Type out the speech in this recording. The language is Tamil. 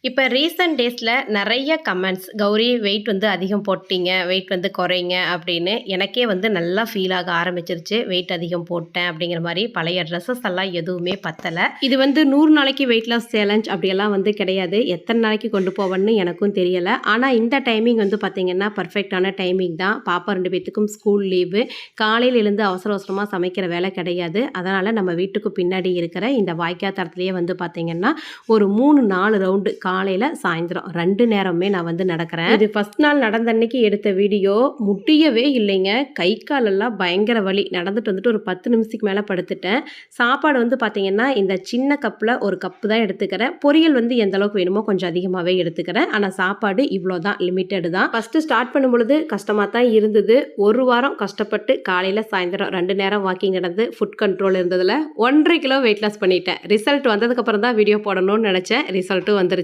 இப்போ ரீசென்ட் டேஸில் நிறைய கமெண்ட்ஸ் கௌரி வெயிட் வந்து அதிகம் போட்டீங்க, வெயிட் வந்து குறைங்க அப்படின்னு எனக்கே வந்து நல்லா ஃபீல் ஆக ஆரம்பிச்சிருச்சு. வெயிட் அதிகம் போட்டேன் அப்படிங்கிற மாதிரி பழைய ட்ரெஸ்ஸஸ் எல்லாம் எதுவுமே பத்தலை. இது வந்து 100 நாளைக்கு வெயிட் லாஸ் சேலஞ்ச் அப்படியெல்லாம் வந்து கிடையாது. எத்தனை நாளைக்கு கொண்டு போவேன்னு எனக்கும் தெரியலை. ஆனால் இந்த டைமிங் வந்து பார்த்திங்கன்னா பர்ஃபெக்டான டைமிங் தான். பாப்பா 2 பேத்துக்கும் ஸ்கூல் லீவு. காலையில் எழுந்து அவசர அவசரமாக சமைக்கிற வேலை கிடையாது. அதனால் நம்ம வீட்டுக்கு பின்னாடி இருக்கிற இந்த வாய்க்கா தரத்துலேயே வந்து பார்த்திங்கன்னா ஒரு 3-4 ரவுண்டு காலையில் சாயந்தரம் 2 நேரமே நான் வந்து நடக்கிறேன். இது ஃபஸ்ட் நாள் நடந்த அன்னைக்கு எடுத்த வீடியோ. முடியவே இல்லைங்க. கை காலெல்லாம் பயங்கர வலி. நடந்துட்டு வந்துட்டு ஒரு 10 நிமிஷத்துக்கு மேலே படுத்துட்டேன். சாப்பாடு வந்து பார்த்திங்கன்னா இந்த சின்ன கப்பில் ஒரு கப்பு தான் எடுத்துக்கிறேன். பொரியல் வந்து எந்த அளவுக்கு வேணுமோ கொஞ்சம் அதிகமாகவே எடுத்துக்கிறேன். ஆனால் சாப்பாடு இவ்வளோ தான், லிமிட்டடு தான். ஃபஸ்ட்டு ஸ்டார்ட் பண்ணும் பொழுது கஷ்டமாக தான் இருந்தது. ஒரு வாரம் கஷ்டப்பட்டு காலையில் சாயந்தரம் 2 நேரம் வாக்கிங் நடந்து ஃபுட் கண்ட்ரோல் இருந்ததில் 1.5 கிலோ வெயிட் லாஸ் பண்ணிட்டேன். ரிசல்ட் வந்ததுக்கப்புறம் தான் வீடியோ போடணும்னு நினச்சேன். ரிசல்ட்டும் வந்துருச்சு.